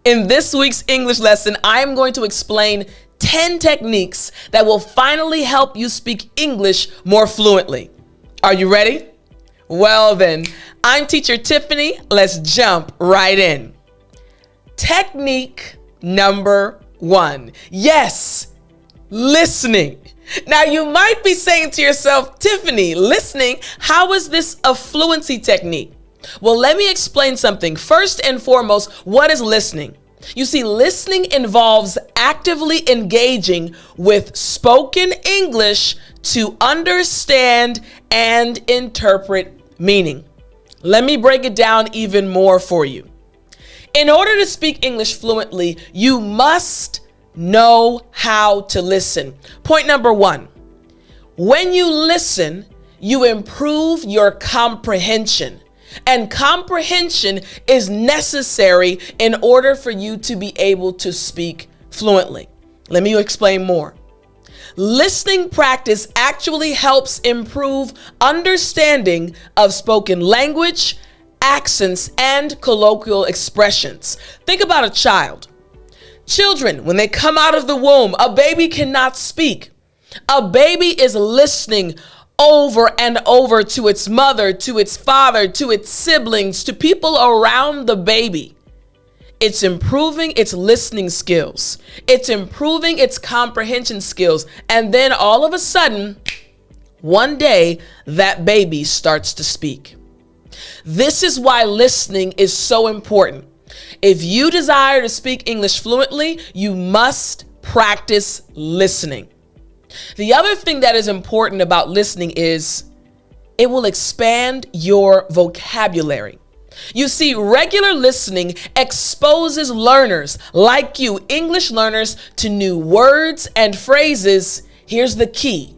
In this week's English lesson, I am going to explain 10 techniques that will finally help you speak English more fluently. Are you ready? Well then, I'm teacher Tiffany. Let's jump right in. Technique number 1. Yes, listening. Now you might be saying to yourself, Tiffany, listening, how is this a fluency technique? Well, let me explain something. First and foremost, what is listening? You see, listening involves actively engaging with spoken English to understand and interpret meaning. Let me break it down even more for you. In order to speak English fluently, you must know how to listen. Point number 1, when you listen, you improve your comprehension. And comprehension is necessary in order for you to be able to speak fluently. Let me explain more. Listening practice actually helps improve understanding of spoken language, accents, and colloquial expressions. Think about a child. Children, when they come out of the womb, a baby cannot speak. A baby is listening over and over to its mother, to its father, to its siblings, to people around the baby. It's improving its listening skills. It's improving its comprehension skills. And then all of a sudden, one day, that baby starts to speak. This is why listening is so important. If you desire to speak English fluently, you must practice listening. The other thing that is important about listening is it will expand your vocabulary. You see, regular listening exposes learners like you, English learners, to new words and phrases. Here's the key: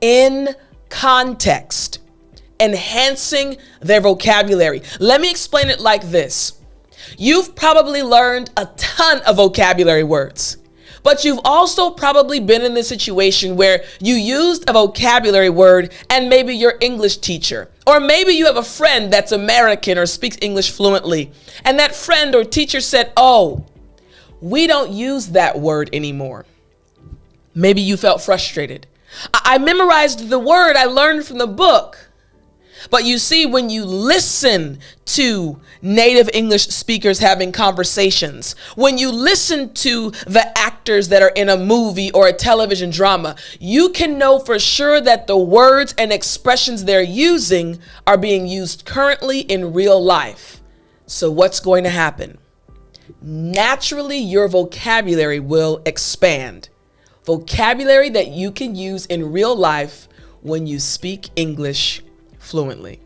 in context, enhancing their vocabulary. Let me explain it like this. You've probably learned a ton of vocabulary words. But you've also probably been in this situation where you used a vocabulary word and maybe your English teacher, or maybe you have a friend that's American or speaks English fluently, and that friend or teacher said, "Oh, we don't use that word anymore." Maybe you felt frustrated. I memorized the word I learned from the book. But you see, when you listen to native English speakers having conversations, when you listen to the actors that are in a movie or a television drama, you can know for sure that the words and expressions they're using are being used currently in real life. So what's going to happen? Naturally, your vocabulary will expand. Vocabulary that you can use in real life when you speak English fluently.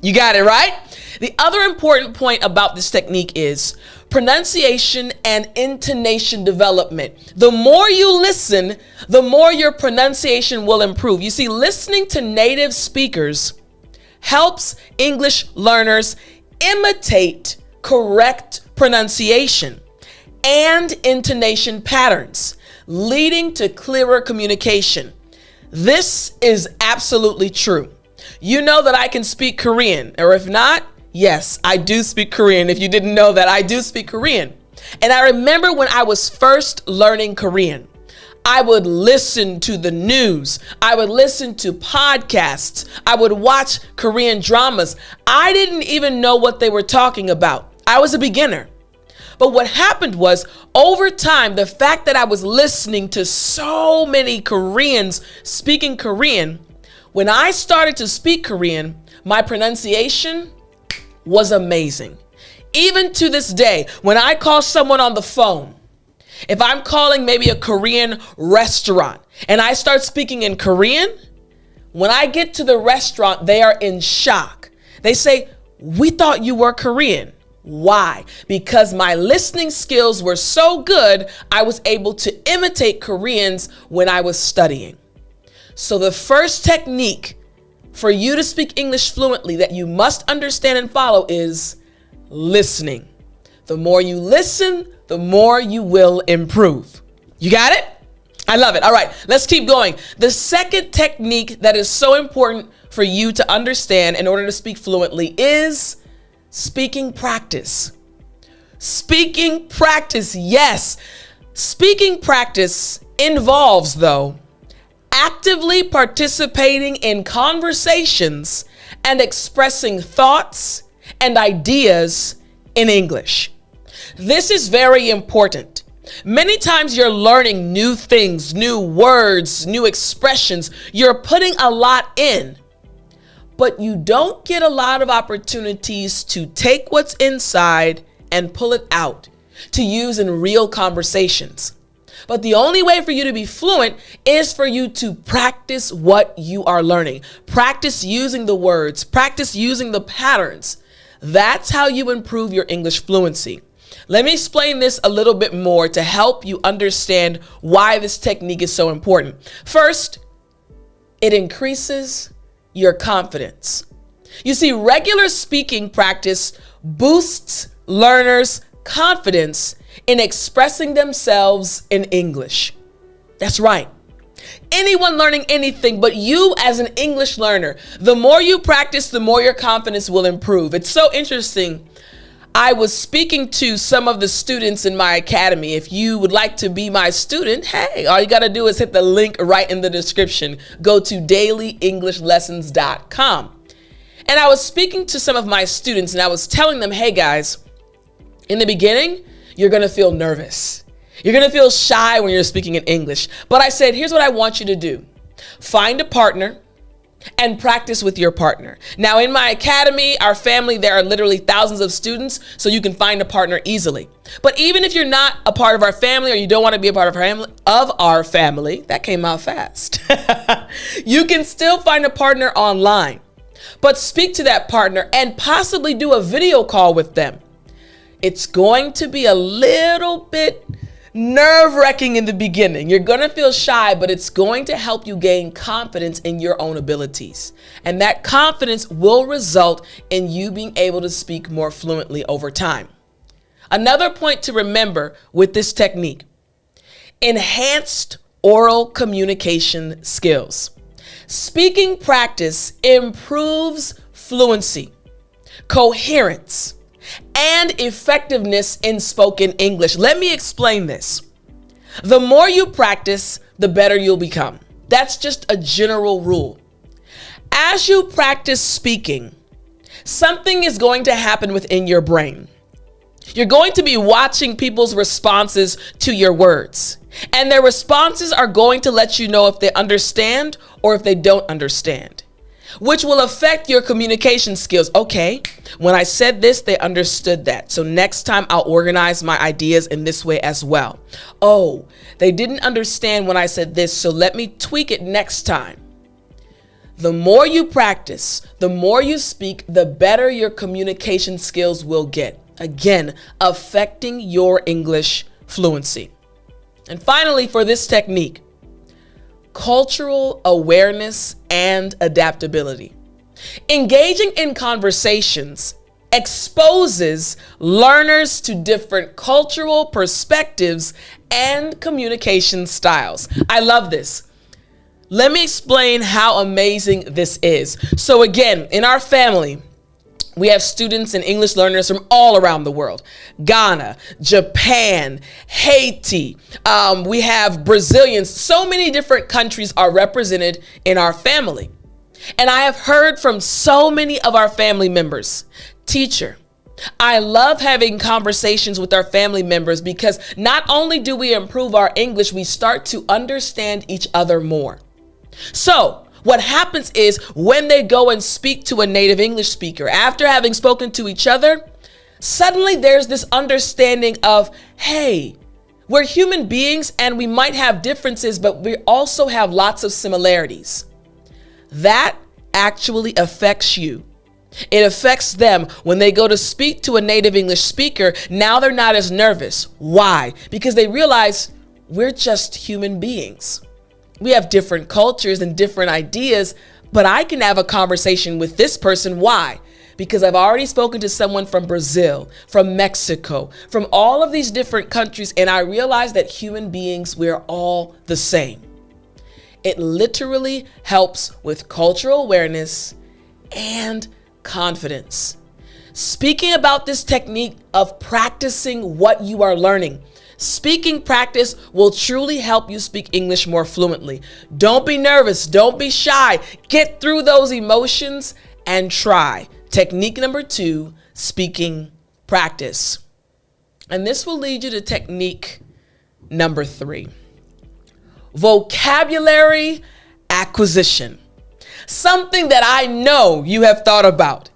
You got it, right? The other important point about this technique is pronunciation and intonation development. The more you listen, the more your pronunciation will improve. You see, listening to native speakers helps English learners imitate correct pronunciation and intonation patterns, leading to clearer communication. This is absolutely true. You know that I can speak Korean, or if not, yes, I do speak Korean. If you didn't know that, I do speak Korean. And I remember when I was first learning Korean, I would listen to the news. I would listen to podcasts. I would watch Korean dramas. I didn't even know what they were talking about. I was a beginner. But what happened was, over time, the fact that I was listening to so many Koreans speaking Korean, when I started to speak Korean, my pronunciation was amazing. Even to this day, when I call someone on the phone, if I'm calling maybe a Korean restaurant and I start speaking in Korean, when I get to the restaurant, they are in shock. They say, "We thought you were Korean." Why? Because my listening skills were so good, I was able to imitate Koreans when I was studying. So the first technique for you to speak English fluently that you must understand and follow is listening. The more you listen, the more you will improve. You got it? I love it. All right, let's keep going. The second technique that is so important for you to understand in order to speak fluently is speaking practice. Speaking practice, yes. Speaking practice involves, though, actively participating in conversations and expressing thoughts and ideas in English. This is very important. Many times you're learning new things, new words, new expressions. You're putting a lot in, but you don't get a lot of opportunities to take what's inside and pull it out to use in real conversations. But the only way for you to be fluent is for you to practice what you are learning. Practice using the words, practice using the patterns. That's how you improve your English fluency. Let me explain this a little bit more to help you understand why this technique is so important. First, it increases your confidence. You see, regular speaking practice boosts learners' confidence in expressing themselves in English. That's right. Anyone learning anything, but you as an English learner, the more you practice, the more your confidence will improve. It's so interesting. I was speaking to some of the students in my academy. If you would like to be my student, hey, all you got to do is hit the link right in the description. Go to dailyenglish.lessons.com. And I was speaking to some of my students and I was telling them, hey guys, in the beginning, you're going to feel nervous. You're going to feel shy when you're speaking in English. But I said, here's what I want you to do. Find a partner and practice with your partner. Now, in my academy, our family, there are literally thousands of students, so you can find a partner easily. But even if you're not a part of our family or you don't want to be a part of our family, that came out fast. You can still find a partner online, but speak to that partner and possibly do a video call with them. It's going to be a little bit nerve-wracking in the beginning. You're going to feel shy, but it's going to help you gain confidence in your own abilities. And that confidence will result in you being able to speak more fluently over time. Another point to remember with this technique: enhanced oral communication skills. Speaking practice improves fluency, coherence, and effectiveness in spoken English. Let me explain this. The more you practice, the better you'll become. That's just a general rule. As you practice speaking, something is going to happen within your brain. You're going to be watching people's responses to your words, and their responses are going to let you know if they understand or if they don't understand, which will affect your communication skills. Okay, when I said this, they understood that. So next time I'll organize my ideas in this way as well. Oh, they didn't understand when I said this, so let me tweak it next time. The more you practice, the more you speak, the better your communication skills will get. Again, affecting your English fluency. And finally, for this technique, cultural awareness and adaptability. Engaging in conversations exposes learners to different cultural perspectives and communication styles. I love this. Let me explain how amazing this is. So again, in our family, we have students and English learners from all around the world. Ghana, Japan, Haiti. We have Brazilians. So many different countries are represented in our family. And I have heard from so many of our family members, teacher, I love having conversations with our family members because not only do we improve our English, we start to understand each other more. So what happens is when they go and speak to a native English speaker, after having spoken to each other, suddenly there's this understanding of, hey, we're human beings and we might have differences, but we also have lots of similarities. That actually affects you. It affects them when they go to speak to a native English speaker. Now they're not as nervous. Why? Because they realize we're just human beings. We have different cultures and different ideas, but I can have a conversation with this person. Why? Because I've already spoken to someone from Brazil, from Mexico, from all of these different countries, and I realize that human beings, we're all the same. It literally helps with cultural awareness and confidence. speaking about this technique of practicing what you are learning. Speaking practice will truly help you speak English more fluently. Don't be nervous. Don't be shy. Get through those emotions and try. Technique number 2, speaking practice. And this will lead you to technique number 3, vocabulary acquisition. Something that I know you have thought about.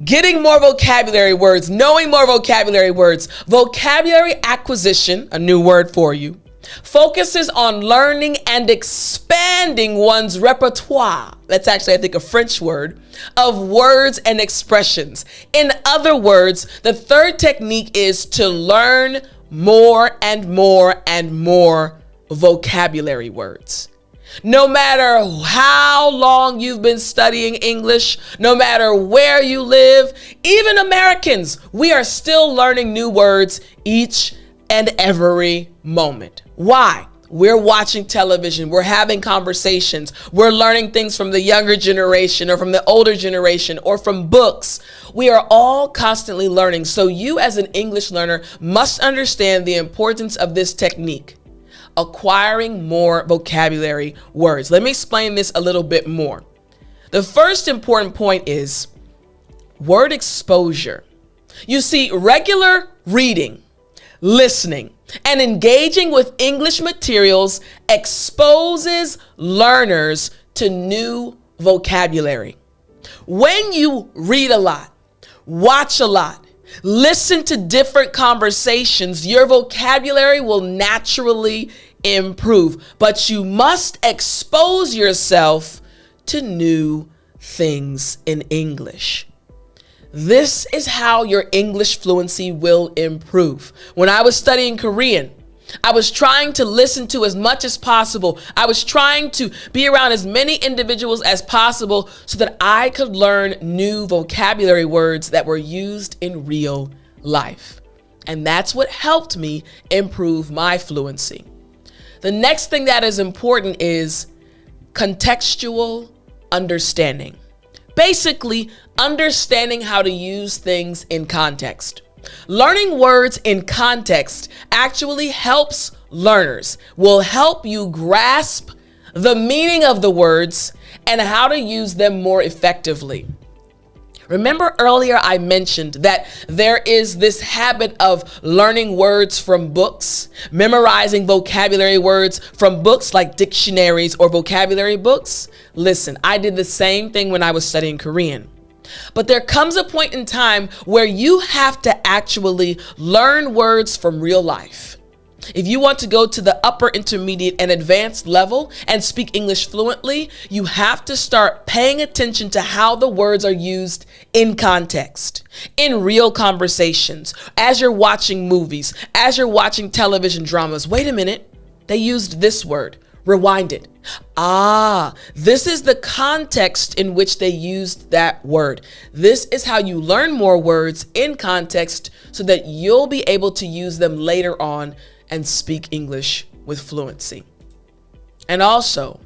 Getting more vocabulary words, knowing more vocabulary words. Vocabulary acquisition, a new word for you, focuses on learning and expanding one's repertoire. That's actually, I think, a French word of words and expressions. In other words, the third technique is to learn more and more and more vocabulary words. No matter how long you've been studying English, no matter where you live, even Americans, we are still learning new words each and every moment. Why? We're watching television, we're having conversations, we're learning things from the younger generation or from the older generation or from books. We are all constantly learning. So you as an English learner must understand the importance of this technique. Acquiring more vocabulary words. Let me explain this a little bit more. The first important point is word exposure. You see, regular reading, listening, and engaging with English materials exposes learners to new vocabulary. When you read a lot, watch a lot, listen to different conversations, your vocabulary will naturally improve, but you must expose yourself to new things in English. This is how your English fluency will improve. When I was studying Korean, I was trying to listen to as much as possible. I was trying to be around as many individuals as possible so that I could learn new vocabulary words that were used in real life. And that's what helped me improve my fluency. The next thing that is important is contextual understanding. Basically, understanding how to use things in context. Learning words in context actually helps learners, will help you grasp the meaning of the words and how to use them more effectively. Remember earlier I mentioned that there is this habit of learning words from books, memorizing vocabulary words from books like dictionaries or vocabulary books. Listen, I did the same thing when I was studying Korean. But there comes a point in time where you have to actually learn words from real life. If you want to go to the upper intermediate and advanced level and speak English fluently, you have to start paying attention to how the words are used in context, in real conversations, as you're watching movies, as you're watching television dramas. Wait a minute, they used this word. Rewind it. Ah, this is the context in which they used that word. This is how you learn more words in context so that you'll be able to use them later on and speak English with fluency. And also,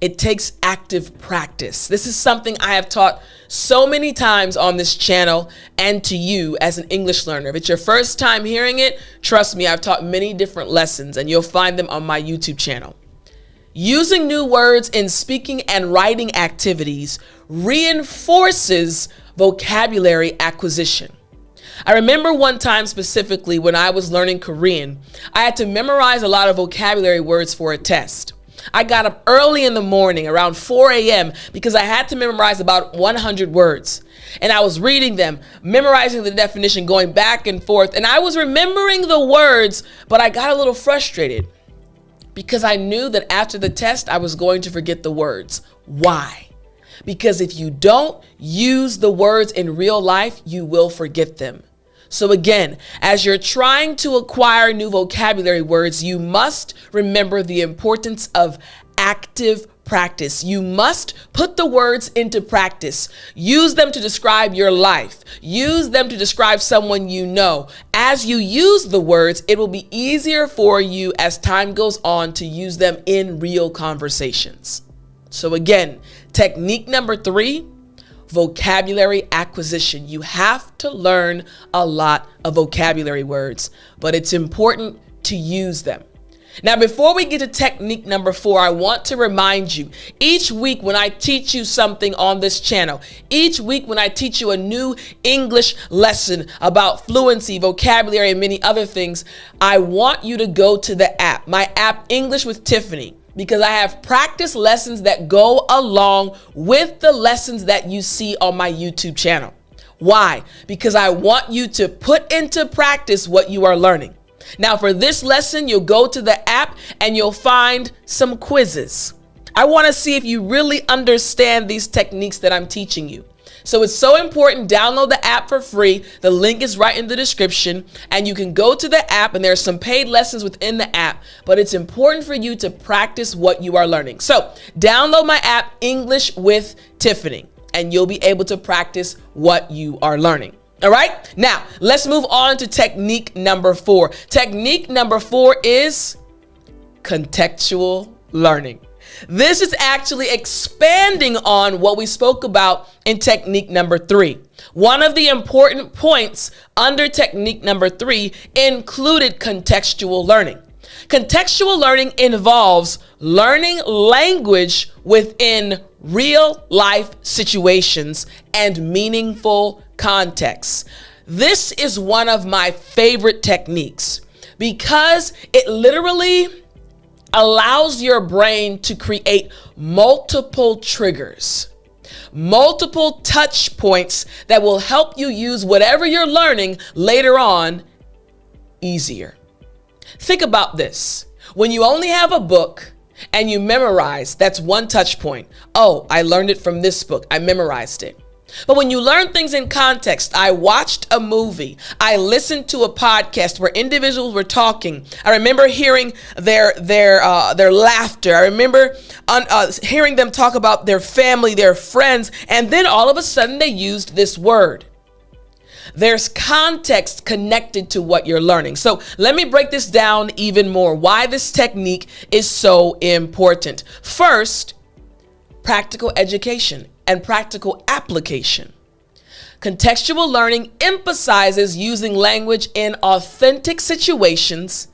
it takes active practice. This is something I have taught so many times on this channel and to you as an English learner. If it's your first time hearing it, trust me, I've taught many different lessons and you'll find them on my YouTube channel. Using new words in speaking and writing activities reinforces vocabulary acquisition. I remember one time specifically when I was learning Korean, I had to memorize a lot of vocabulary words for a test. I got up early in the morning around 4 a.m. because I had to memorize about 100 words. And I was reading them, memorizing the definition, going back and forth. And I was remembering the words, but I got a little frustrated because I knew that after the test, I was going to forget the words. Why? Because if you don't use the words in real life, you will forget them. So again, as you're trying to acquire new vocabulary words, you must remember the importance of active practice. You must put the words into practice. Use them to describe your life. Use them to describe someone you know. As you use the words, it will be easier for you as time goes on to use them in real conversations. So again, technique number 3, vocabulary acquisition. You have to learn a lot of vocabulary words, but it's important to use them. Now, before we get to technique number 4, I want to remind you, each week when I teach you something on this channel, each week when I teach you a new English lesson about fluency, vocabulary, and many other things, I want you to go to the app, my app, English with Tiffany, because I have practice lessons that go along with the lessons that you see on my YouTube channel. Why? Because I want you to put into practice what you are learning. Now, for this lesson, you'll go to the app and you'll find some quizzes. I want to see if you really understand these techniques that I'm teaching you. So it's so important. Download the app for free. The link is right in the description, and you can go to the app, and there are some paid lessons within the app, but it's important for you to practice what you are learning. So download my app, English with Tiffany, and you'll be able to practice what you are learning. All right, now let's move on to technique number 4. Technique number 4 is contextual learning. This is actually expanding on what we spoke about in technique number 3. One of the important points under technique number 3 included contextual learning. Contextual learning involves learning language within real life situations and meaningful contexts. This is one of my favorite techniques because it literally allows your brain to create multiple triggers, multiple touch points that will help you use whatever you're learning later on easier. Think about this. When you only have a book and you memorize, that's one touch point. Oh, I learned it from this book. I memorized it. But when you learn things in context, I watched a movie, I listened to a podcast where individuals were talking. I remember hearing their laughter. I remember hearing them talk about their family, their friends, and then all of a sudden they used this word. There's context connected to what you're learning. So let me break this down even more, why this technique is so important. First, practical education and practical application. Contextual learning emphasizes using language in authentic situations,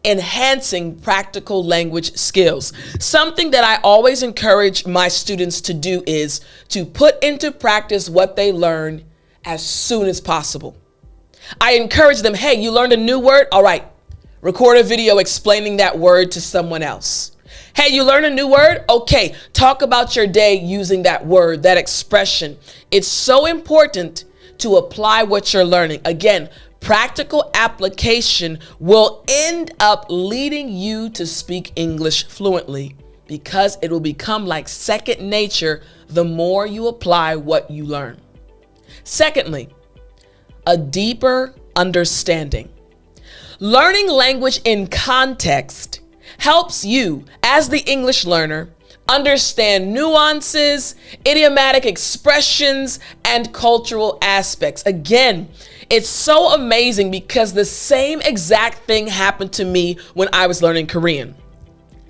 enhancing practical language skills. Something that I always encourage my students to do is to put into practice what they learn as soon as possible. I encourage them, hey, you learned a new word? All right, record a video explaining that word to someone else. Hey, you learned a new word? Okay, talk about your day using that word, that expression. It's so important to apply what you're learning. Again, practical application will end up leading you to speak English fluently because it will become like second nature the more you apply what you learn. Secondly, a deeper understanding. Learning language in context helps you, as the English learner, understand nuances, idiomatic expressions, and cultural aspects. Again, it's so amazing because the same exact thing happened to me when I was learning Korean.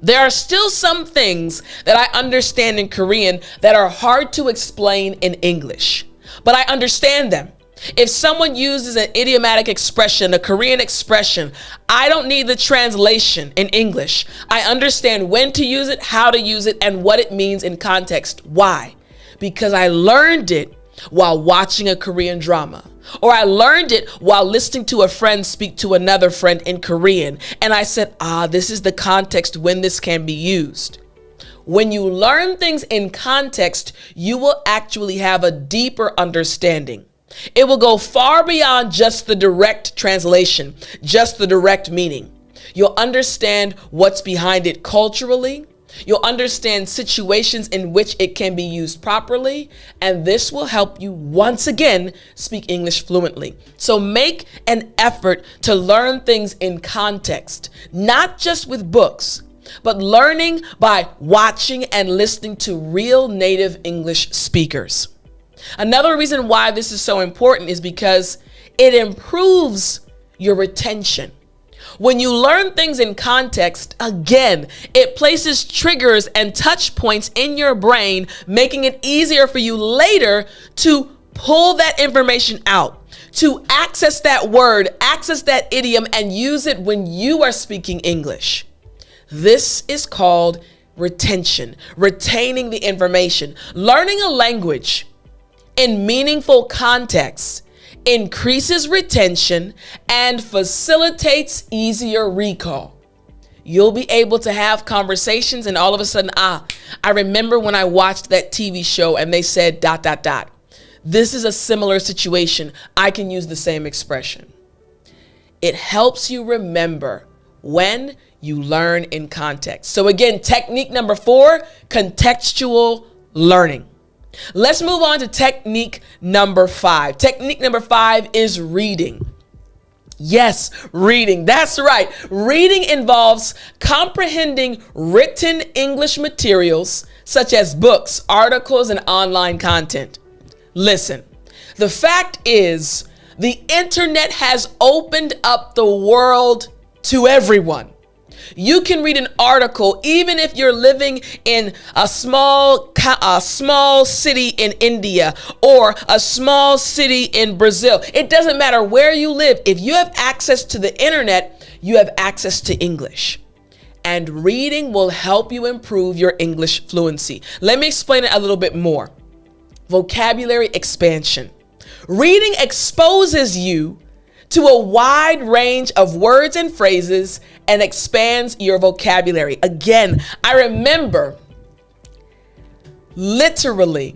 There are still some things that I understand in Korean that are hard to explain in English, but I understand them. If someone uses an idiomatic expression, a Korean expression, I don't need the translation in English. I understand when to use it, how to use it, and what it means in context. Why? Because I learned it while watching a Korean drama, or I learned it while listening to a friend speak to another friend in Korean. And I said, this is the context when this can be used. When you learn things in context, you will actually have a deeper understanding. It will go far beyond just the direct translation, just the direct meaning. You'll understand what's behind it culturally. You'll understand situations in which it can be used properly, and this will help you once again speak English fluently. So make an effort to learn things in context, not just with books, but learning by watching and listening to real native English speakers. Another reason why this is so important is because it improves your retention. When you learn things in context, again, it places triggers and touch points in your brain, making it easier for you later to pull that information out, to access that word, access that idiom, and use it when you are speaking English. This is called retention, retaining the information. Learning a language in meaningful context increases retention and facilitates easier recall. You'll be able to have conversations and all of a sudden, I remember when I watched that TV show and they said ... This is a similar situation. I can use the same expression. It helps you remember when you learn in context. So again, technique number 4, contextual learning. Let's move on to technique number 5. Technique number 5 is reading. Yes, reading. That's right. Reading involves comprehending written English materials such as books, articles, and online content. Listen, the fact is the internet has opened up the world to everyone. You can read an article even if you're living in a small city in India or a small city in Brazil. It doesn't matter where you live. If you have access to the internet, you have access to English. And reading will help you improve your English fluency. Let me explain it a little bit more. Vocabulary expansion. Reading exposes you to a wide range of words and phrases and expands your vocabulary. Again, I remember literally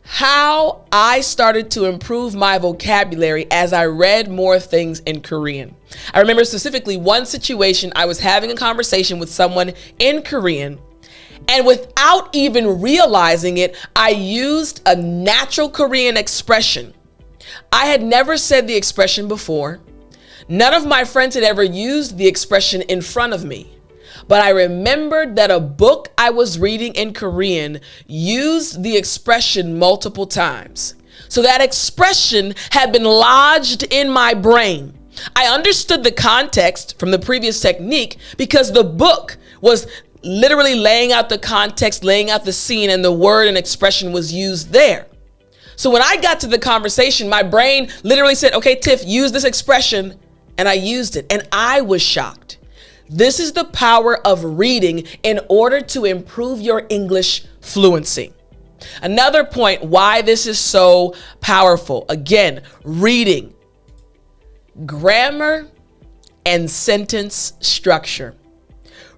how I started to improve my vocabulary as I read more things in Korean. I remember specifically one situation. I was having a conversation with someone in Korean, and without even realizing it, I used a natural Korean expression. I had never said the expression before. None of my friends had ever used the expression in front of me. But I remembered that a book I was reading in Korean used the expression multiple times. So that expression had been lodged in my brain. I understood the context from the previous technique because the book was literally laying out the context, laying out the scene, and the word and expression was used there. So when I got to the conversation, my brain literally said, okay, Tiff, use this expression. And I used it and I was shocked. This is the power of reading in order to improve your English fluency. Another point why this is so powerful. Again, reading, grammar, and sentence structure.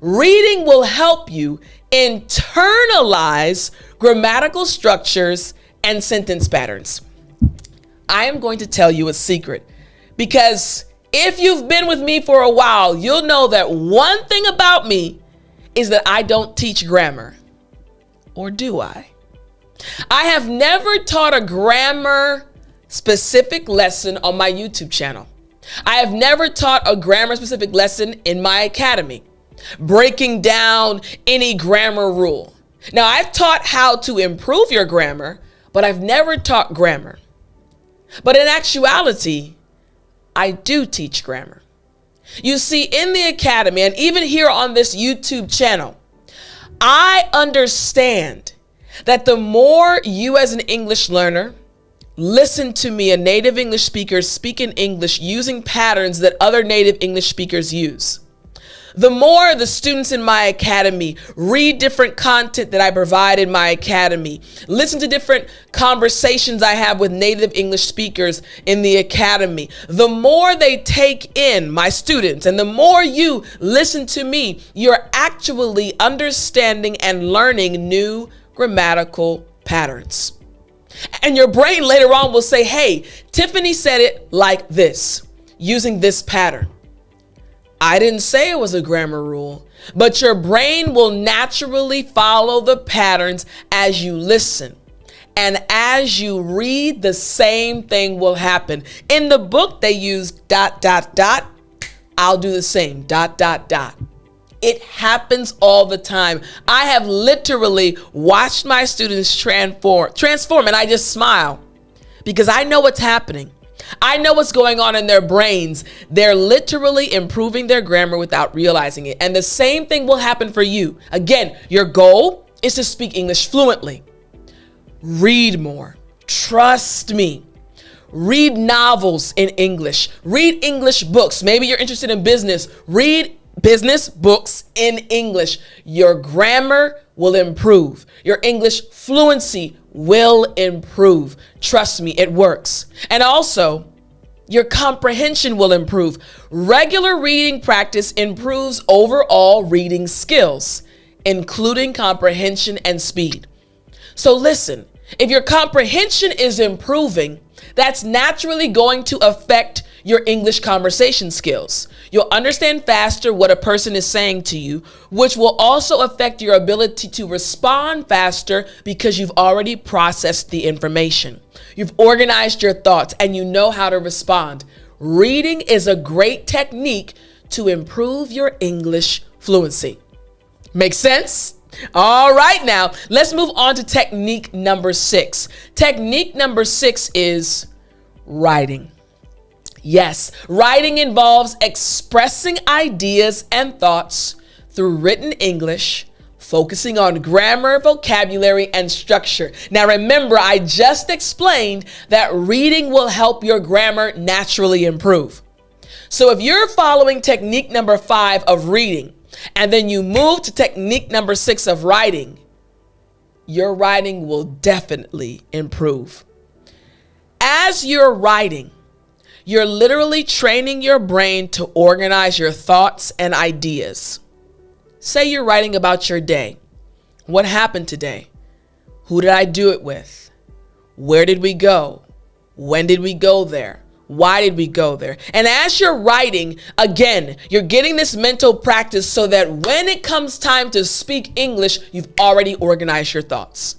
Reading will help you internalize grammatical structures and sentence patterns. I am going to tell you a secret because if you've been with me for a while, you'll know that one thing about me is that I don't teach grammar. Or do I? I have never taught a grammar specific lesson on my YouTube channel. I have never taught a grammar specific lesson in my academy, breaking down any grammar rule. Now, I've taught how to improve your grammar, but I've never taught grammar. But in actuality, I do teach grammar. You see, in the academy and even here on this YouTube channel, I understand that the more you as an English learner listen to me, a native English speaker, speak in English using patterns that other native English speakers use, the more the students in my academy read different content that I provide in my academy, listen to different conversations I have with native English speakers in the academy, the more they take in my students and the more you listen to me, you're actually understanding and learning new grammatical patterns. And your brain later on will say, hey, Tiffany said it like this, using this pattern. I didn't say it was a grammar rule, but your brain will naturally follow the patterns as you listen. And as you read, the same thing will happen. In the book, they use ... I'll do the same ... It happens all the time. I have literally watched my students transform, and I just smile because I know what's happening. I know what's going on in their brains. They're literally improving their grammar without realizing it. And the same thing will happen for you. Again, your goal is to speak English fluently. Read more. Trust me. Read novels in English. Read English books. Maybe you're interested in business. Read business books in English. Your grammar will improve. Your English fluency will improve. Trust me, it works. And also, your comprehension will improve. Regular reading practice improves overall reading skills, including comprehension and speed. So listen, if your comprehension is improving, that's naturally going to affect your English conversation skills. You'll understand faster what a person is saying to you, which will also affect your ability to respond faster because you've already processed the information. You've organized your thoughts and you know how to respond. Reading is a great technique to improve your English fluency. Make sense? All right, now let's move on to technique number 6. Technique number 6 is writing. Yes, writing involves expressing ideas and thoughts through written English, focusing on grammar, vocabulary, and structure. Now remember, I just explained that reading will help your grammar naturally improve. So if you're following technique number 5 of reading, and then you move to technique number 6 of writing, your writing will definitely improve. As you're writing, you're literally training your brain to organize your thoughts and ideas. Say you're writing about your day. What happened today? Who did I do it with? Where did we go? When did we go there? Why did we go there? And as you're writing, again, you're getting this mental practice so that when it comes time to speak English, you've already organized your thoughts.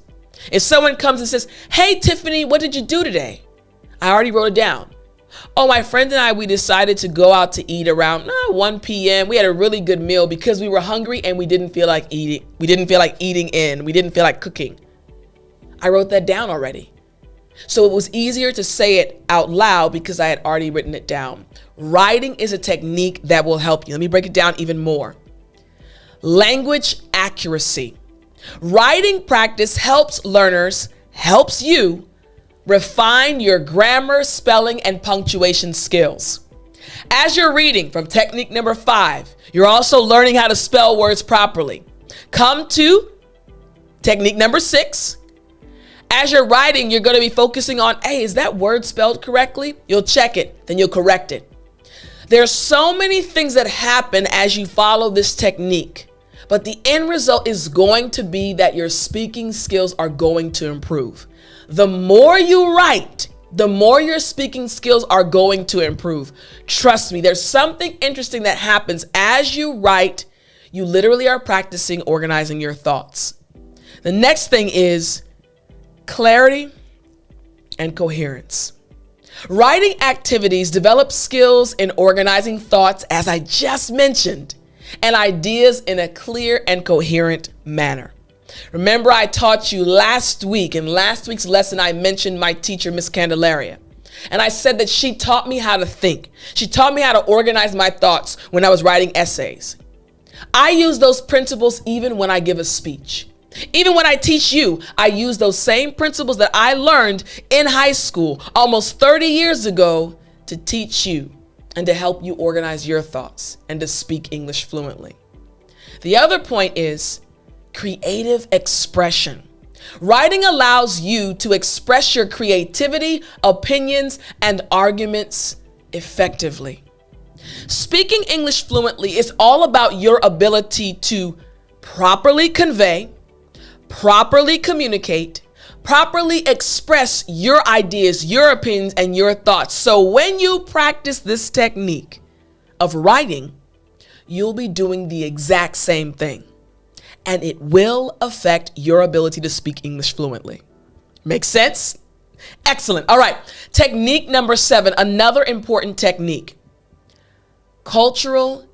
If someone comes and says, "Hey, Tiffany, what did you do today?" I already wrote it down. "Oh, my friend and I, we decided to go out to eat around 1 p.m. We had a really good meal because we were hungry and we didn't feel like eating. We didn't feel like cooking." I wrote that down already. So it was easier to say it out loud because I had already written it down. Writing is a technique that will help you. Let me break it down even more. Language accuracy. Writing practice helps you refine your grammar, spelling, and punctuation skills. As you're reading from technique number 5, you're also learning how to spell words properly. Come to technique number 6. As you're writing, you're going to be focusing on, hey, is that word spelled correctly? You'll check it, then you'll correct it. There's so many things that happen as you follow this technique, but the end result is going to be that your speaking skills are going to improve. The more you write, the more your speaking skills are going to improve. Trust me, there's something interesting that happens as you write. You literally are practicing organizing your thoughts. The next thing is clarity and coherence. Writing activities develop skills in organizing thoughts, as I just mentioned, and ideas in a clear and coherent manner. Remember, I taught you last week. In last week's lesson, I mentioned my teacher, Miss Candelaria. And I said that she taught me how to think. She taught me how to organize my thoughts when I was writing essays. I use those principles even when I give a speech. Even when I teach you, I use those same principles that I learned in high school almost 30 years ago to teach you and to help you organize your thoughts and to speak English fluently. The other point is creative expression. Writing allows you to express your creativity, opinions, and arguments effectively. Speaking English fluently is all about your ability to properly convey, properly communicate, properly express your ideas, your opinions, and your thoughts. So when you practice this technique of writing, you'll be doing the exact same thing, and it will affect your ability to speak English fluently. Make sense? Excellent. All right. Technique number 7, another important technique: cultural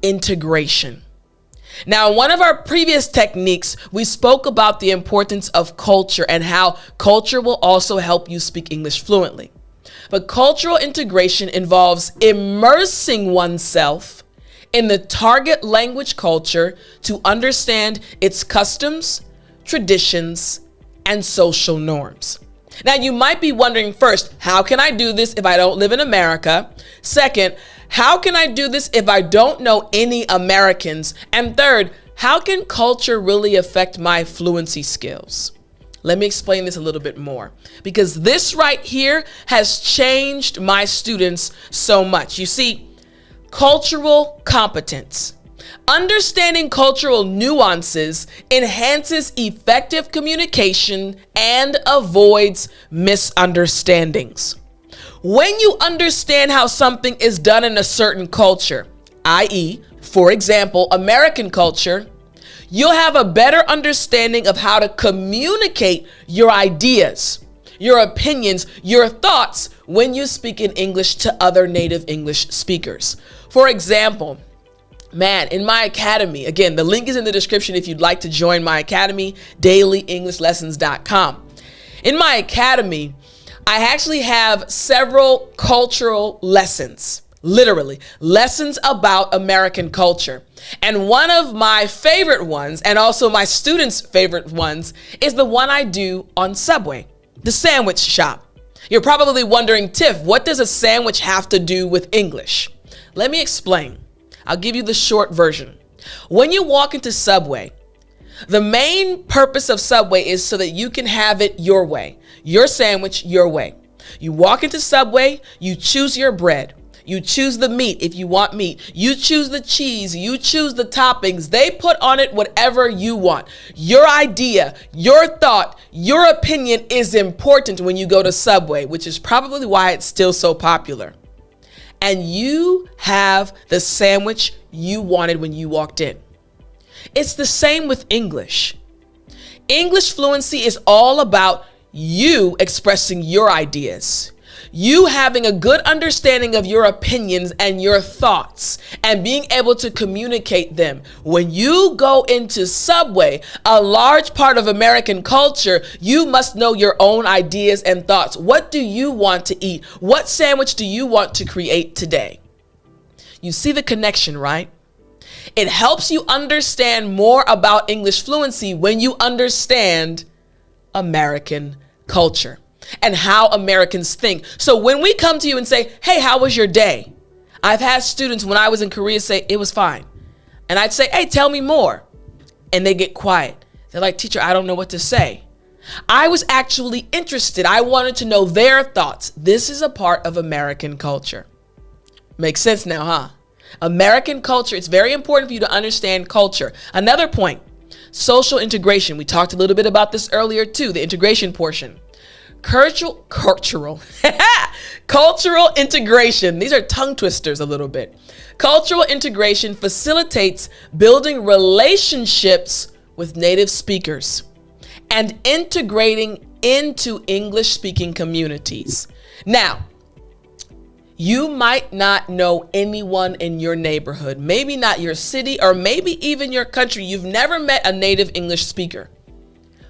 integration. Now, in one of our previous techniques, we spoke about the importance of culture and how culture will also help you speak English fluently. But cultural integration involves immersing oneself in the target language culture to understand its customs, traditions, and social norms. Now, you might be wondering first, how can I do this if I don't live in America? Second, how can I do this if I don't know any Americans? And third, how can culture really affect my fluency skills? Let me explain this a little bit more, because this right here has changed my students so much. You see, cultural competence. Understanding cultural nuances enhances effective communication and avoids misunderstandings. When you understand how something is done in a certain culture, i.e., for example, American culture, you'll have a better understanding of how to communicate your ideas, your opinions, your thoughts when you speak in English to other native English speakers. For example, in my academy, again, the link is in the description if you'd like to join my academy, dailyenglish.lessons.com. In my academy, I actually have several cultural lessons, literally, lessons about American culture. And one of my favorite ones, and also my students' favorite ones, is the one I do on Subway, the sandwich shop. You're probably wondering, Tiff, what does a sandwich have to do with English? Let me explain. I'll give you the short version. When you walk into Subway, the main purpose of Subway is so that you can have it your way, your sandwich your way. You walk into Subway, you choose your bread, you choose the meat if you want meat, you choose the cheese, you choose the toppings. They put on it whatever you want. Your idea, your thought, your opinion is important when you go to Subway, which is probably why it's still so popular. And you have the sandwich you wanted when you walked in. It's the same with English. English fluency is all about you expressing your ideas, you having a good understanding of your opinions and your thoughts, and being able to communicate them. When you go into Subway, a large part of American culture, you must know your own ideas and thoughts. What do you want to eat? What sandwich do you want to create today? You see the connection, right? It helps you understand more about English fluency when you understand American culture and how Americans think. So when we come to you and say, hey, how was your day? I've had students when I was in Korea say, it was fine. And I'd say, hey, tell me more. And they get quiet. They're like, teacher, I don't know what to say. I was actually interested. I wanted to know their thoughts. This is a part of American culture. Makes sense now, huh? American culture, it's very important for you to understand culture. Another point, social integration. We talked a little bit about this earlier too, the integration portion. Cultural integration. These are tongue twisters a little bit. Cultural integration facilitates building relationships with native speakers and integrating into English-speaking communities. Now, you might not know anyone in your neighborhood, maybe not your city, or maybe even your country. You've never met a native English speaker.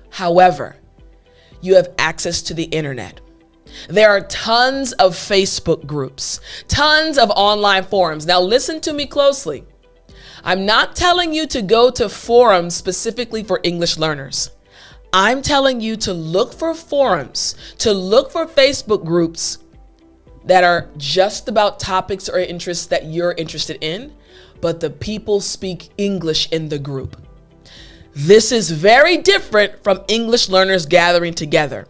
However, you have access to the internet. There are tons of Facebook groups, tons of online forums. Now listen to me closely. I'm not telling you to go to forums specifically for English learners. I'm telling you to look for forums, to look for Facebook groups that are just about topics or interests that you're interested in, but the people speak English in the group. This is very different from English learners gathering together.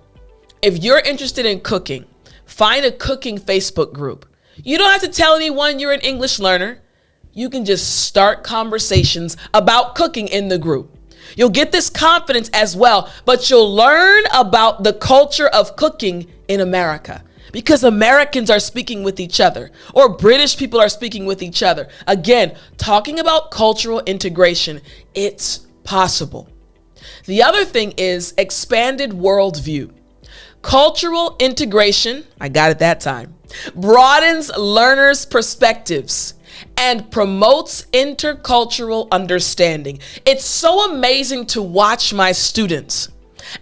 If you're interested in cooking, find a cooking Facebook group. You don't have to tell anyone you're an English learner. You can just start conversations about cooking in the group. You'll get this confidence as well, but you'll learn about the culture of cooking in America, because Americans are speaking with each other, or British people are speaking with each other. Again, talking about cultural integration, it's possible. The other thing is expanded worldview. Cultural integration, I got it that time, broadens learners' perspectives and promotes intercultural understanding. It's so amazing to watch my students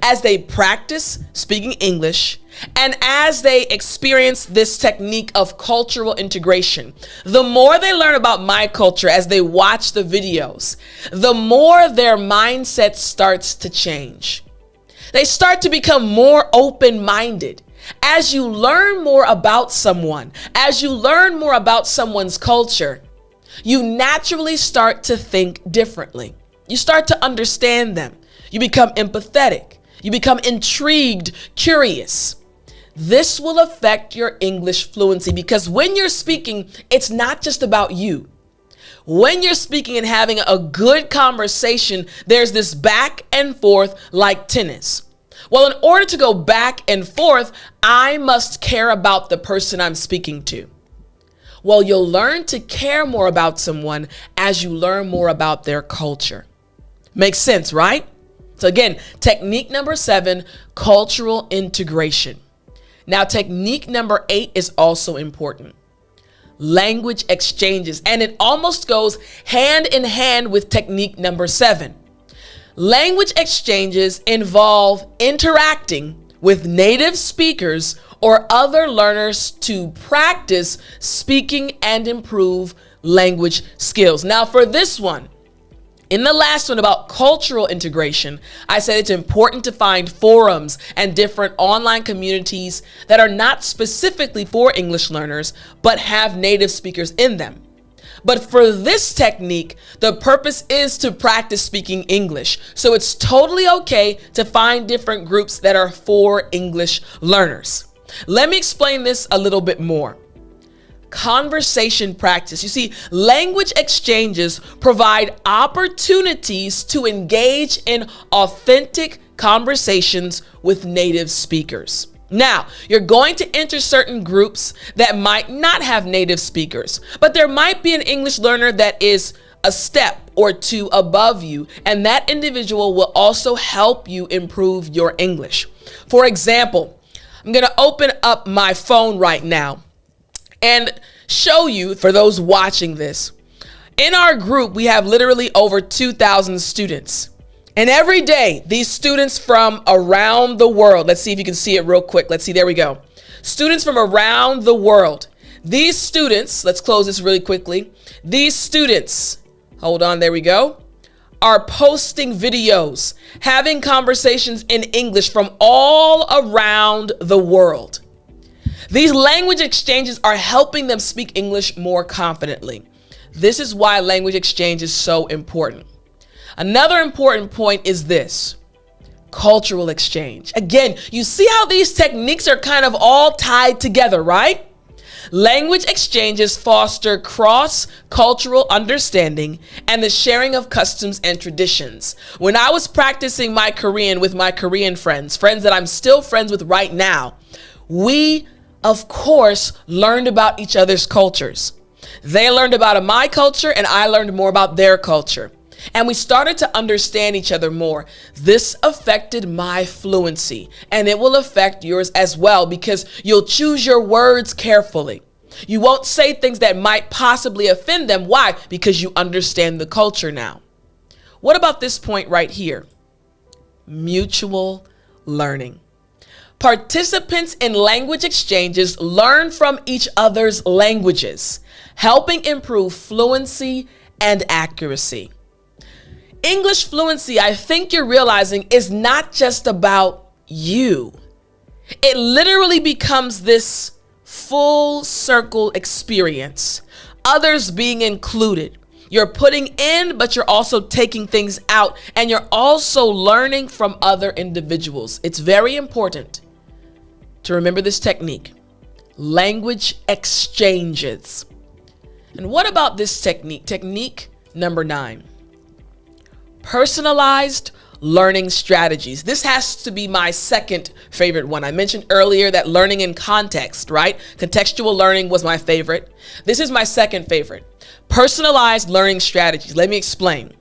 as they practice speaking English And as they experience this technique of cultural integration, the more they learn about my culture as they watch the videos, the more their mindset starts to change. They start to become more open-minded. As you learn more about someone, as you learn more about someone's culture, you naturally start to think differently. You start to understand them. You become empathetic. You become intrigued, curious. This will affect your English fluency because when you're speaking, it's not just about you. When you're speaking and having a good conversation, there's this back and forth like tennis. Well, in order to go back and forth, I must care about the person I'm speaking to. Well, you'll learn to care more about someone as you learn more about their culture. Makes sense, right? So again, technique number 7, cultural integration. Now, technique number 8 is also important. Language exchanges, and it almost goes hand in hand with technique number 7. Language exchanges involve interacting with native speakers or other learners to practice speaking and improve language skills. Now, for this one, in the last one about cultural integration, I said it's important to find forums and different online communities that are not specifically for English learners, but have native speakers in them. But for this technique, the purpose is to practice speaking English. So it's totally okay to find different groups that are for English learners. Let me explain this a little bit more. Conversation practice. You see, language exchanges provide opportunities to engage in authentic conversations with native speakers. Now, you're going to enter certain groups that might not have native speakers, but there might be an English learner that is a step or two above you, and that individual will also help you improve your English. For example, I'm going to open up my phone right now and show you, for those watching this, in our group, we have literally over 2,000 students. And every day, these students from around the world, let's see if you can see it real quick. Let's see, there we go. Students from around the world. These students, let's close this really quickly. These students, hold on, there we go, are posting videos, having conversations in English from all around the world. These language exchanges are helping them speak English more confidently. This is why language exchange is so important. Another important point is this: cultural exchange. Again, you see how these techniques are kind of all tied together, right? Language exchanges foster cross-cultural understanding and the sharing of customs and traditions. When I was practicing my Korean with my Korean friends that I'm still friends with right now, we of course, learned about each other's cultures. They learned about my culture and I learned more about their culture. And we started to understand each other more. This affected my fluency, and it will affect yours as well because you'll choose your words carefully. You won't say things that might possibly offend them. Why? Because you understand the culture now. What about this point right here? Mutual learning. Participants in language exchanges learn from each other's languages, helping improve fluency and accuracy. English fluency, I think you're realizing, is not just about you. It literally becomes this full circle experience, others being included. You're putting in, but you're also taking things out, and you're also learning from other individuals. It's very important to remember this technique, language exchanges. And what about this technique? Technique number 9, personalized learning strategies. This has to be my second favorite one. I mentioned earlier that learning in context, right? Contextual learning was my favorite. This is my second favorite. Personalized learning strategies. Let me explain.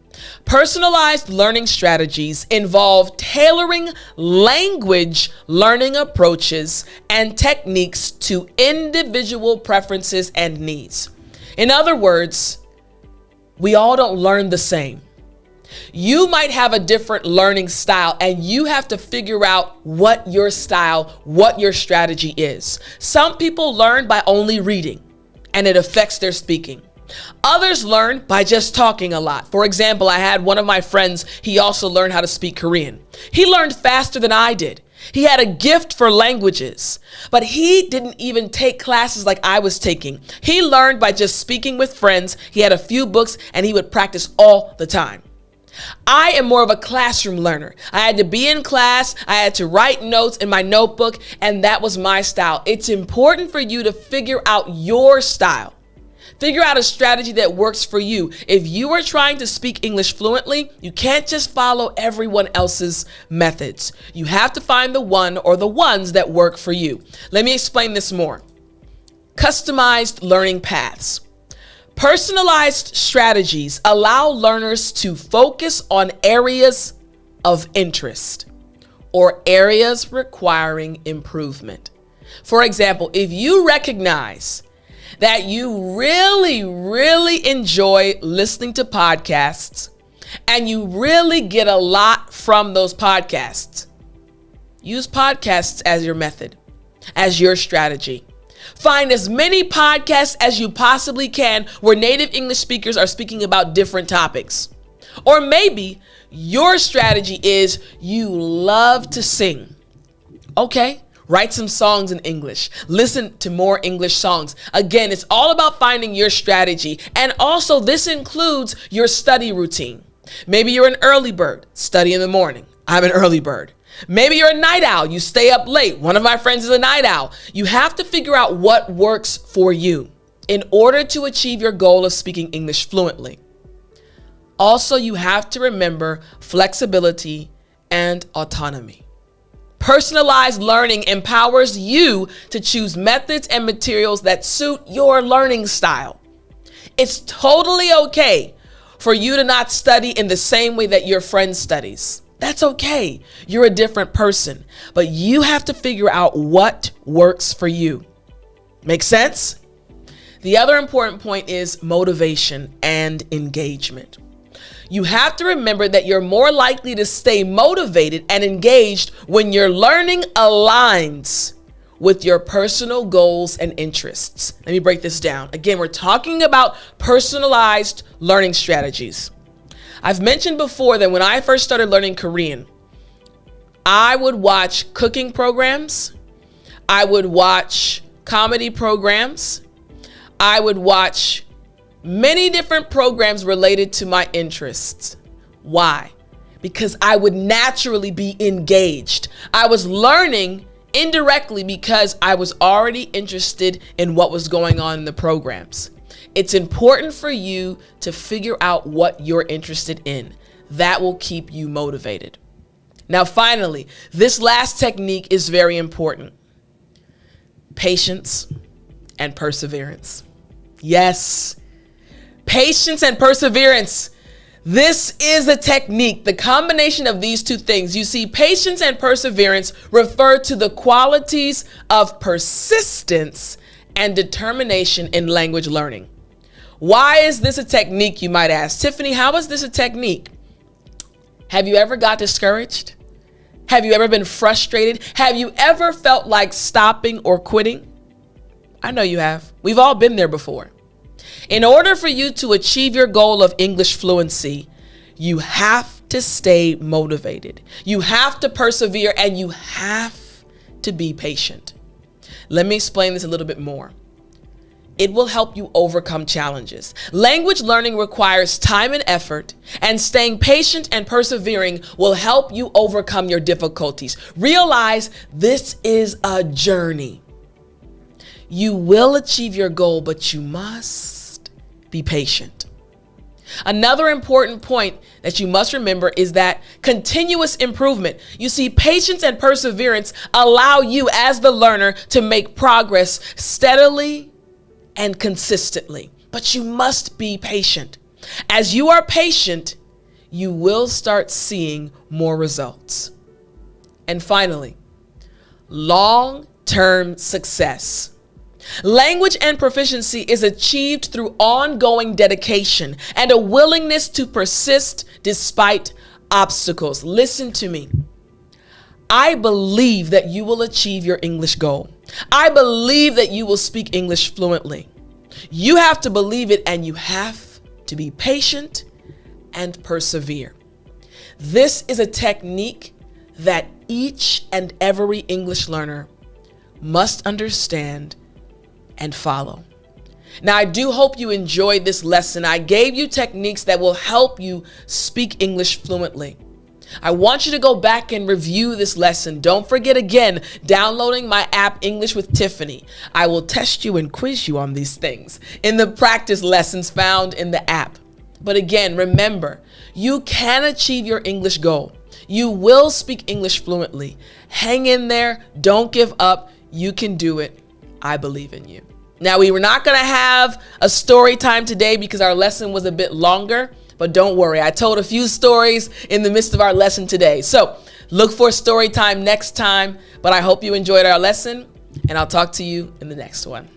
Personalized learning strategies involve tailoring language learning approaches and techniques to individual preferences and needs. In other words, we all don't learn the same. You might have a different learning style, and you have to figure out what your style, what your strategy is. Some people learn by only reading, and it affects their speaking. Others learn by just talking a lot. For example, I had one of my friends, he also learned how to speak Korean. He learned faster than I did. He had a gift for languages, but he didn't even take classes like I was taking. He learned by just speaking with friends. He had a few books, and he would practice all the time. I am more of a classroom learner. I had to be in class, I had to write notes in my notebook, and that was my style. It's important for you to figure out your style. Figure out a strategy that works for you. If you are trying to speak English fluently, you can't just follow everyone else's methods. You have to find the one or the ones that work for you. Let me explain this more. Customized learning paths. Personalized strategies allow learners to focus on areas of interest or areas requiring improvement. For example, if you recognize that you really enjoy listening to podcasts and you really get a lot from those podcasts, use podcasts as your method, as your strategy. Find as many podcasts as you possibly can where native English speakers are speaking about different topics. Or maybe your strategy is you love to sing. Okay, write some songs in English. Listen to more English songs. Again, it's all about finding your strategy. And also this includes your study routine. Maybe you're an early bird, study in the morning. I'm an early bird. Maybe you're a night owl, you stay up late. One of my friends is a night owl. You have to figure out what works for you in order to achieve your goal of speaking English fluently. Also, you have to remember flexibility and autonomy. Personalized learning empowers you to choose methods and materials that suit your learning style. It's totally okay for you to not study in the same way that your friend studies. That's okay. You're a different person, but you have to figure out what works for you. Make sense? The other important point is motivation and engagement. You have to remember that you're more likely to stay motivated and engaged when your learning aligns with your personal goals and interests. Let me break this down. Again, we're talking about personalized learning strategies. I've mentioned before that when I first started learning Korean, I would watch cooking programs, I would watch comedy programs, I would watch many different programs related to my interests. Why? Because I would naturally be engaged. I was learning indirectly because I was already interested in what was going on in the programs. It's important for you to figure out what you're interested in. That will keep you motivated. Now, finally, this last technique is very important. Patience and perseverance. Yes, patience and perseverance. This is a technique, the combination of these two things. You see, patience and perseverance refer to the qualities of persistence and determination in language learning. Why is this a technique, you might ask? Tiffany, how is this a technique? Have you ever got discouraged? Have you ever been frustrated? Have you ever felt like stopping or quitting? I know you have. We've all been there before. In order for you to achieve your goal of English fluency, you have to stay motivated. You have to persevere, and you have to be patient. Let me explain this a little bit more. It will help you overcome challenges. Language learning requires time and effort, and staying patient and persevering will help you overcome your difficulties. Realize this is a journey. You will achieve your goal, but you must be patient. Another important point that you must remember is that continuous improvement. You see, patience and perseverance allow you as the learner to make progress steadily and consistently, but you must be patient. As you are patient, you will start seeing more results. And finally, long-term success. Language and proficiency is achieved through ongoing dedication and a willingness to persist despite obstacles. Listen to me. I believe that you will achieve your English goal. I believe that you will speak English fluently. You have to believe it, and you have to be patient and persevere. This is a technique that each and every English learner must understand and follow. Now, I do hope you enjoyed this lesson. I gave you techniques that will help you speak English fluently. I want you to go back and review this lesson. Don't forget, again, downloading my app, English with Tiffany. I will test you and quiz you on these things in the practice lessons found in the app. But again, remember, you can achieve your English goal. You will speak English fluently. Hang in there. Don't give up. You can do it. I believe in you. Now, we were not going to have a story time today because our lesson was a bit longer, but don't worry. I told a few stories in the midst of our lesson today. So look for story time next time, but I hope you enjoyed our lesson, and I'll talk to you in the next one.